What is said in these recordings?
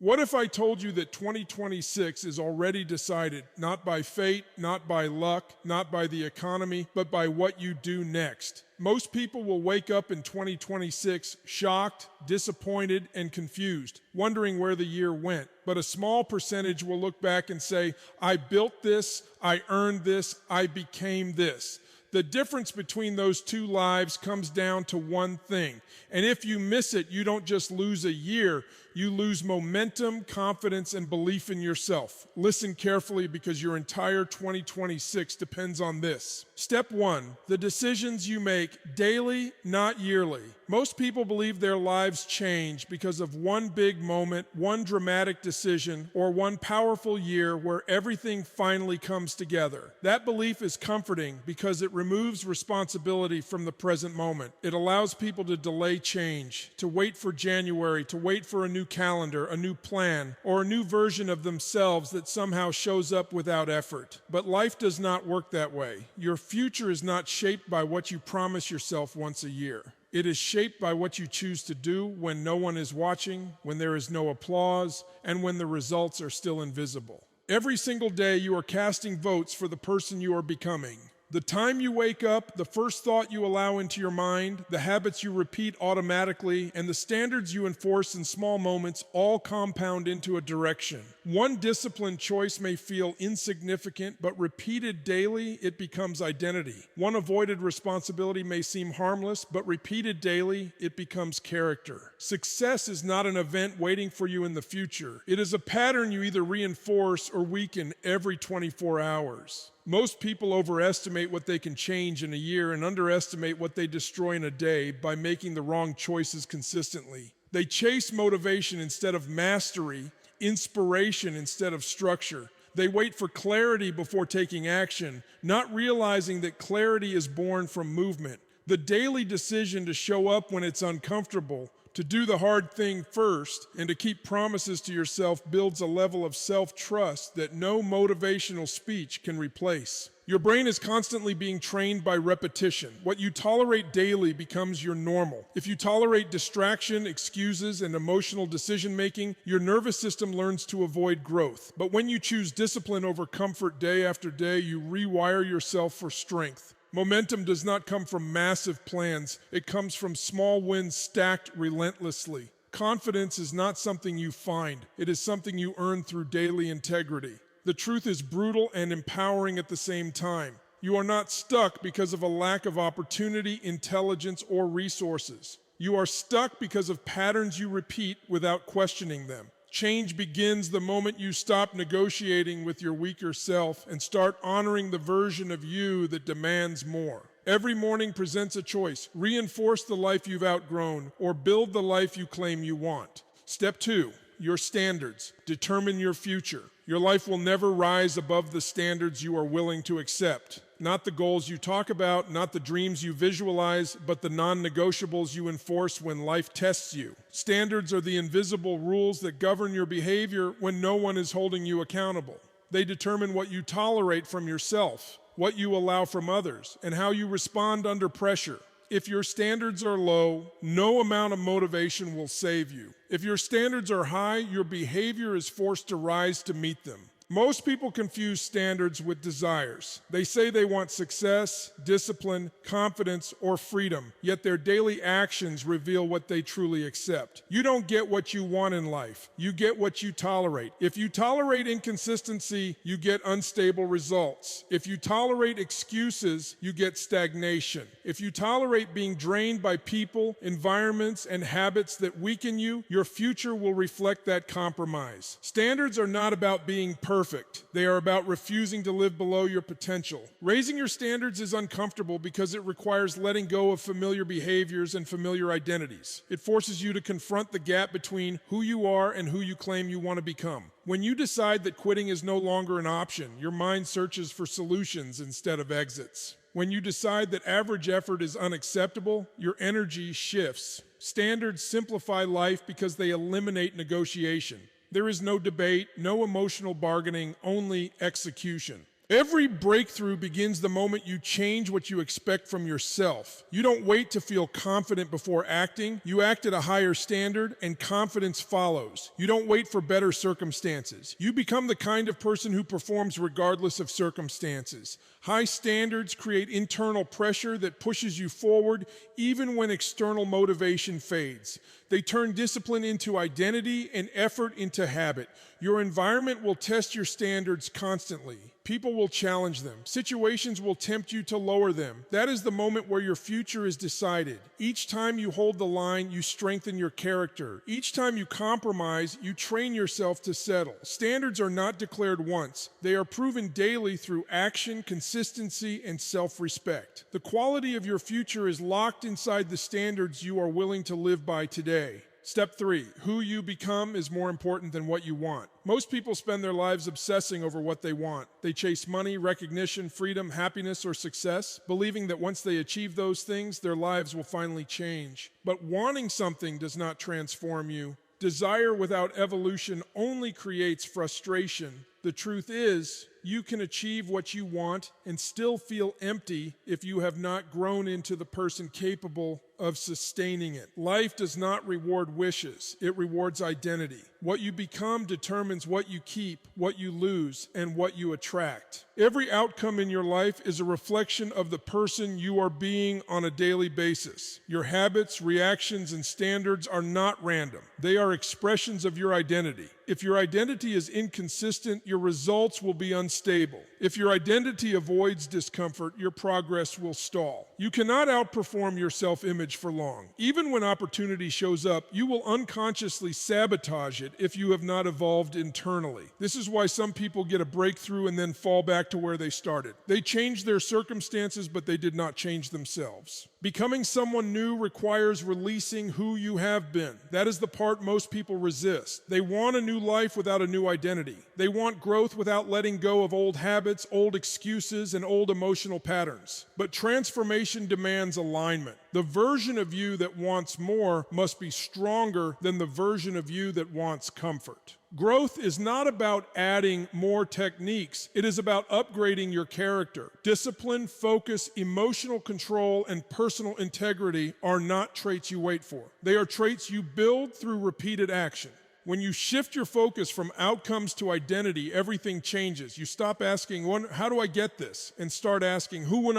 What if I told you that 2026 is already decided, not by fate, not by luck, not by the economy, but by what you do next? Most people will wake up in 2026 shocked, disappointed, and confused, wondering where the year went. But a small percentage will look back and say, I built this, I earned this, I became this. The difference between those two lives comes down to one thing. And if you miss it, you don't just lose a year, you lose momentum, confidence, and belief in yourself. Listen carefully because your entire 2026 depends on this. Step 1, the decisions you make daily, not yearly. Most people believe their lives change because of one big moment, one dramatic decision, or one powerful year where everything finally comes together. That belief is comforting because it removes responsibility from the present moment. It allows people to delay change, to wait for January, to wait for a new calendar, a new plan, or a new version of themselves that somehow shows up without effort. But life does not work that way. Your future is not shaped by what you promise yourself once a year. It is shaped by what you choose to do when no one is watching, when there is no applause, and when the results are still invisible. Every single day you are casting votes for the person you are becoming. The time you wake up, the first thought you allow into your mind, the habits you repeat automatically, and the standards you enforce in small moments all compound into a direction. One disciplined choice may feel insignificant, but repeated daily, it becomes identity. One avoided responsibility may seem harmless, but repeated daily, it becomes character. Success is not an event waiting for you in the future. It is a pattern you either reinforce or weaken every 24 hours. Most people overestimate what they can change in a year and underestimate what they destroy in a day by making the wrong choices consistently. They chase motivation instead of mastery, inspiration instead of structure. They wait for clarity before taking action, not realizing that clarity is born from movement. The daily decision to show up when it's uncomfortable, to do the hard thing first, and to keep promises to yourself builds a level of self-trust that no motivational speech can replace. Your brain is constantly being trained by repetition. What you tolerate daily becomes your normal. If you tolerate distraction, excuses, and emotional decision-making, your nervous system learns to avoid growth. But when you choose discipline over comfort day after day, you rewire yourself for strength. Momentum does not come from massive plans. It comes from small wins stacked relentlessly. Confidence is not something you find. It is something you earn through daily integrity. The truth is brutal and empowering at the same time. You are not stuck because of a lack of opportunity, intelligence, or resources. You are stuck because of patterns you repeat without questioning them. Change begins the moment you stop negotiating with your weaker self and start honoring the version of you that demands more. Every morning presents a choice. Reinforce the life you've outgrown or build the life you claim you want. Step 2, your standards. Determine your future. Your life will never rise above the standards you are willing to accept. Not the goals you talk about, not the dreams you visualize, but the non-negotiables you enforce when life tests you. Standards are the invisible rules that govern your behavior when no one is holding you accountable. They determine what you tolerate from yourself, what you allow from others, and how you respond under pressure. If your standards are low, no amount of motivation will save you. If your standards are high, your behavior is forced to rise to meet them. Most people confuse standards with desires. They say they want success, discipline, confidence, or freedom, yet their daily actions reveal what they truly accept. You don't get what you want in life. You get what you tolerate. If you tolerate inconsistency, you get unstable results. If you tolerate excuses, you get stagnation. If you tolerate being drained by people, environments, and habits that weaken you, your future will reflect that compromise. Standards are not about being perfect. They are about refusing to live below your potential. Raising your standards is uncomfortable because it requires letting go of familiar behaviors and familiar identities. It forces you to confront the gap between who you are and who you claim you want to become. When you decide that quitting is no longer an option, your mind searches for solutions instead of exits. When you decide that average effort is unacceptable, your energy shifts. Standards simplify life because they eliminate negotiation. There is no debate, no emotional bargaining, only execution. Every breakthrough begins the moment you change what you expect from yourself. You don't wait to feel confident before acting. You act at a higher standard, and confidence follows. You don't wait for better circumstances. You become the kind of person who performs regardless of circumstances. High standards create internal pressure that pushes you forward even when external motivation fades. They turn discipline into identity and effort into habit. Your environment will test your standards constantly. People will challenge them. Situations will tempt you to lower them. That is the moment where your future is decided. Each time you hold the line, you strengthen your character. Each time you compromise, you train yourself to settle. Standards are not declared once. They are proven daily through action, consistency, and self-respect. The quality of your future is locked inside the standards you are willing to live by today. Step 3, who you become is more important than what you want. Most people spend their lives obsessing over what they want. They chase money, recognition, freedom, happiness, or success, believing that once they achieve those things, their lives will finally change. But wanting something does not transform you. Desire without evolution only creates frustration. The truth is, you can achieve what you want and still feel empty if you have not grown into the person capable of sustaining it. Life does not reward wishes, it rewards identity. What you become determines what you keep, what you lose, and what you attract. Every outcome in your life is a reflection of the person you are being on a daily basis. Your habits, reactions, and standards are not random. They are expressions of your identity. If your identity is inconsistent, your results will be unstable. If your identity avoids discomfort, your progress will stall. You cannot outperform your self-image for long. Even when opportunity shows up, you will unconsciously sabotage it if you have not evolved internally. This is why some people get a breakthrough and then fall back to where they started. They changed their circumstances, but they did not change themselves. Becoming someone new requires releasing who you have been. That is the part most people resist. They want a new life without a new identity. They want growth without letting go of old habits, old excuses, and old emotional patterns. But transformation demands alignment. The version of you that wants more must be stronger than the version of you that wants comfort. Growth is not about adding more techniques. It is about upgrading your character. Discipline, focus, emotional control, and personal integrity are not traits you wait for. They are traits you build through repeated action. When you shift your focus from outcomes to identity, everything changes. You stop asking, how do I get this? And start asking, who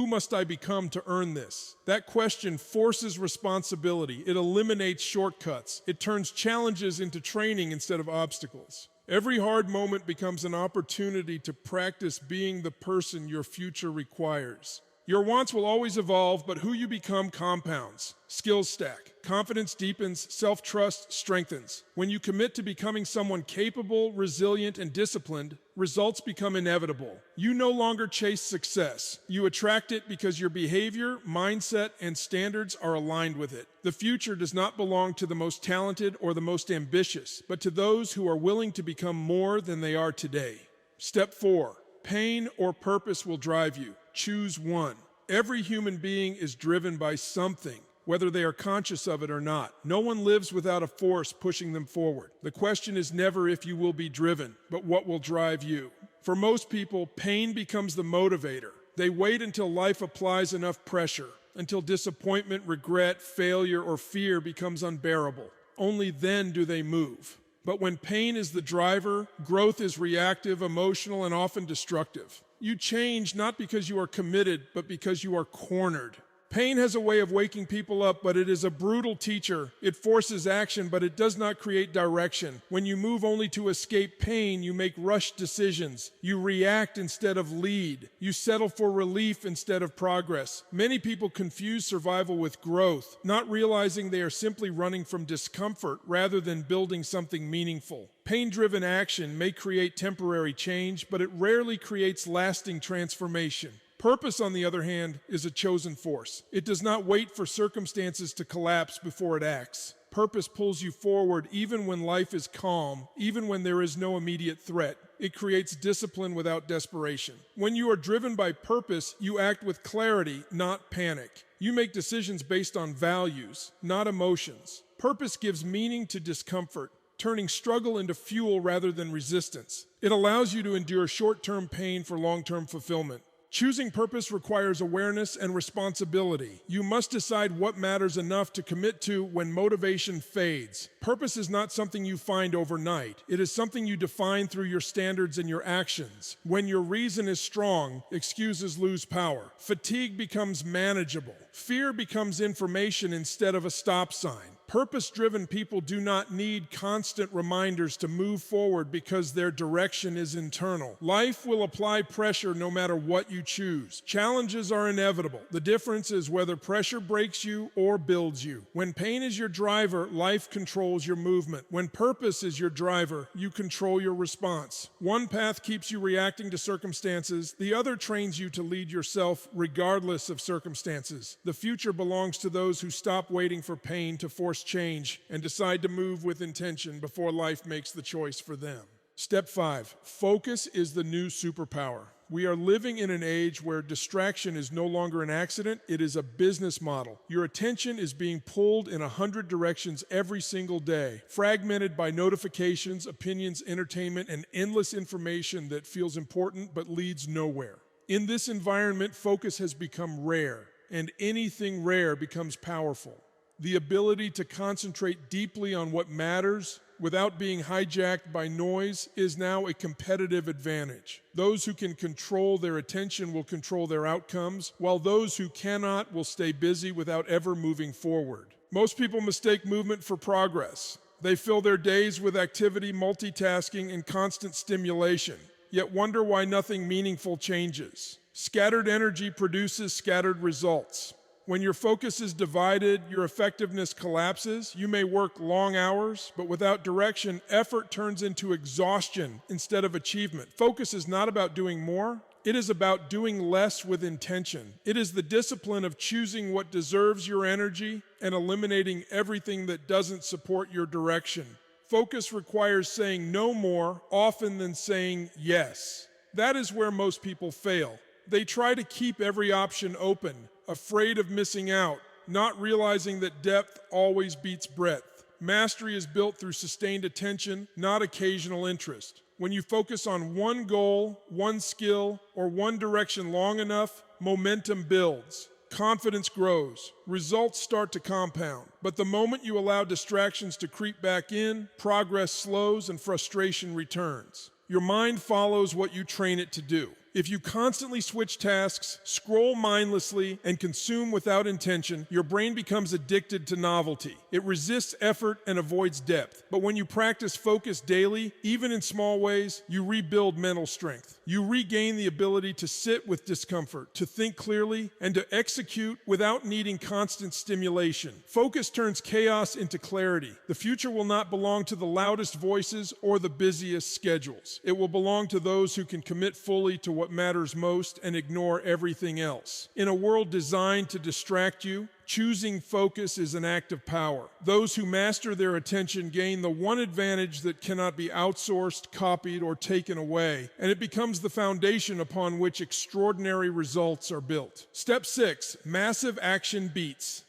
must I become to earn this? That question forces responsibility. It eliminates shortcuts. It turns challenges into training instead of obstacles. Every hard moment becomes an opportunity to practice being the person your future requires. Your wants will always evolve, but who you become compounds. Skills stack. Confidence deepens, self-trust strengthens. When you commit to becoming someone capable, resilient, and disciplined, results become inevitable. You no longer chase success. You attract it because your behavior, mindset, and standards are aligned with it. The future does not belong to the most talented or the most ambitious, but to those who are willing to become more than they are today. Step 4. Pain or purpose will drive you. Choose one. Every human being is driven by something, whether they are conscious of it or not. No one lives without a force pushing them forward. The question is never if you will be driven, but what will drive you. For most people, pain becomes the motivator. They wait until life applies enough pressure, until disappointment, regret, failure, or fear becomes unbearable. Only then do they move. But when pain is the driver, growth is reactive, emotional, and often destructive. You change not because you are committed, but because you are cornered. Pain has a way of waking people up, but it is a brutal teacher. It forces action, but it does not create direction. When you move only to escape pain, you make rushed decisions. You react instead of lead. You settle for relief instead of progress. Many people confuse survival with growth, not realizing they are simply running from discomfort rather than building something meaningful. Pain-driven action may create temporary change, but it rarely creates lasting transformation. Purpose, on the other hand, is a chosen force. It does not wait for circumstances to collapse before it acts. Purpose pulls you forward even when life is calm, even when there is no immediate threat. It creates discipline without desperation. When you are driven by purpose, you act with clarity, not panic. You make decisions based on values, not emotions. Purpose gives meaning to discomfort. turning struggle into fuel rather than resistance. It allows you to endure short-term pain for long-term fulfillment. Choosing purpose requires awareness and responsibility. You must decide what matters enough to commit to when motivation fades. Purpose is not something you find overnight. It is something you define through your standards and your actions. When your reason is strong, excuses lose power. Fatigue becomes manageable. Fear becomes information instead of a stop sign. Purpose-driven people do not need constant reminders to move forward because their direction is internal. Life will apply pressure no matter what you choose. Challenges are inevitable. The difference is whether pressure breaks you or builds you. When pain is your driver, life controls your movement. When purpose is your driver, you control your response. One path keeps you reacting to circumstances. The other trains you to lead yourself regardless of circumstances. The future belongs to those who stop waiting for pain to force change and decide to move with intention before life makes the choice for them. Step 5. Focus is the new superpower. We are living in an age where distraction is no longer an accident, it is a business model. Your attention is being pulled in 100 directions every single day, fragmented by notifications, opinions, entertainment, and endless information that feels important but leads nowhere. In this environment, focus has become rare, and anything rare becomes powerful. The ability to concentrate deeply on what matters without being hijacked by noise is now a competitive advantage. Those who can control their attention will control their outcomes, while those who cannot will stay busy without ever moving forward. Most people mistake movement for progress. They fill their days with activity, multitasking, and constant stimulation, yet wonder why nothing meaningful changes. Scattered energy produces scattered results. When your focus is divided, your effectiveness collapses. You may work long hours, but without direction, effort turns into exhaustion instead of achievement. Focus is not about doing more. It is about doing less with intention. It is the discipline of choosing what deserves your energy and eliminating everything that doesn't support your direction. Focus requires saying no more often than saying yes. That is where most people fail. They try to keep every option open, afraid of missing out, not realizing that depth always beats breadth. Mastery is built through sustained attention, not occasional interest. When you focus on one goal, one skill, or one direction long enough, momentum builds. Confidence grows. Results start to compound. But the moment you allow distractions to creep back in, progress slows and frustration returns. Your mind follows what you train it to do. If you constantly switch tasks, scroll mindlessly, and consume without intention, your brain becomes addicted to novelty. It resists effort and avoids depth. But when you practice focus daily, even in small ways, you rebuild mental strength. You regain the ability to sit with discomfort, to think clearly, and to execute without needing constant stimulation. Focus turns chaos into clarity. The future will not belong to the loudest voices or the busiest schedules. It will belong to those who can commit fully to what matters most and ignore everything else. In a world designed to distract you, choosing focus is an act of power. Those who master their attention gain the one advantage that cannot be outsourced, copied, or taken away, and it becomes the foundation upon which extraordinary results are built. Step 6, massive action beats.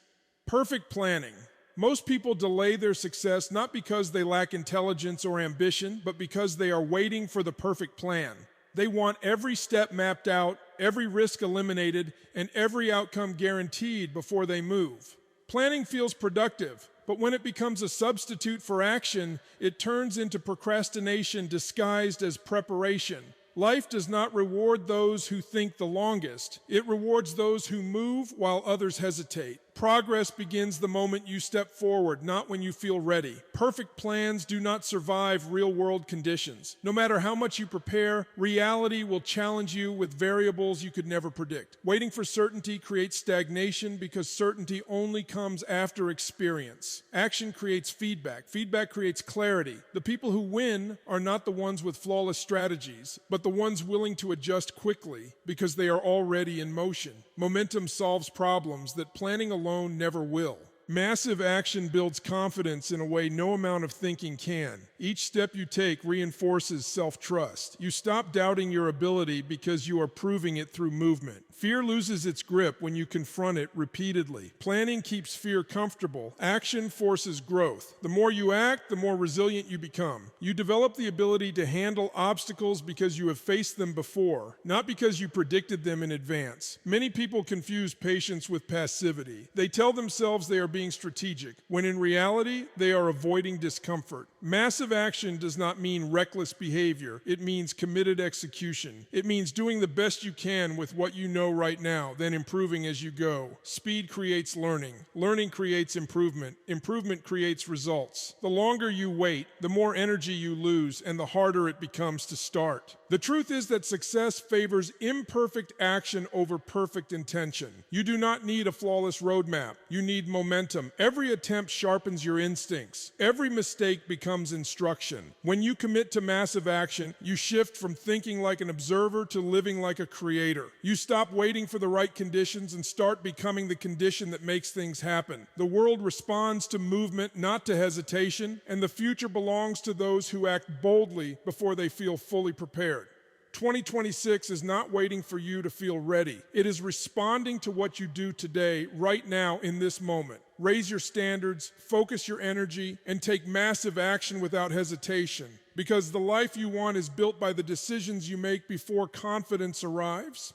Perfect planning. Most people delay their success not because they lack intelligence or ambition, but because they are waiting for the perfect plan. They want every step mapped out, every risk eliminated, and every outcome guaranteed before they move. Planning feels productive, but when it becomes a substitute for action, it turns into procrastination disguised as preparation. Life does not reward those who think the longest. It rewards those who move while others hesitate. Progress begins the moment you step forward, not when you feel ready. Perfect plans do not survive real-world conditions. No matter how much you prepare, reality will challenge you with variables you could never predict. Waiting for certainty creates stagnation because certainty only comes after experience. Action creates feedback. Feedback creates clarity. The people who win are not the ones with flawless strategies, but the ones willing to adjust quickly because they are already in motion. Momentum solves problems that planning alone never will. Massive action builds confidence in a way no amount of thinking can. Each step you take reinforces self-trust. You stop doubting your ability because you are proving it through movement. Fear loses its grip when you confront it repeatedly. Planning keeps fear comfortable. Action forces growth. The more you act, the more resilient you become. You develop the ability to handle obstacles because you have faced them before, not because you predicted them in advance. Many people confuse patience with passivity. They tell themselves they are being strategic, when in reality, they are avoiding discomfort. Massive action does not mean reckless behavior. It means committed execution. It means doing the best you can with what you know right now, then improving as you go. Speed creates learning. Learning creates improvement. Improvement creates results. The longer you wait, the more energy you lose, and the harder it becomes to start. The truth is that success favors imperfect action over perfect intention. You do not need a flawless roadmap. You need momentum. Every attempt sharpens your instincts. Every mistake becomes instruction. When you commit to massive action, you shift from thinking like an observer to living like a creator. You stop waiting for the right conditions and start becoming the condition that makes things happen. The world responds to movement, not to hesitation, and the future belongs to those who act boldly before they feel fully prepared. 2026 is not waiting for you to feel ready. It is responding to what you do today, right now, in this moment. Raise your standards, focus your energy, and take massive action without hesitation. Because the life you want is built by the decisions you make before confidence arrives.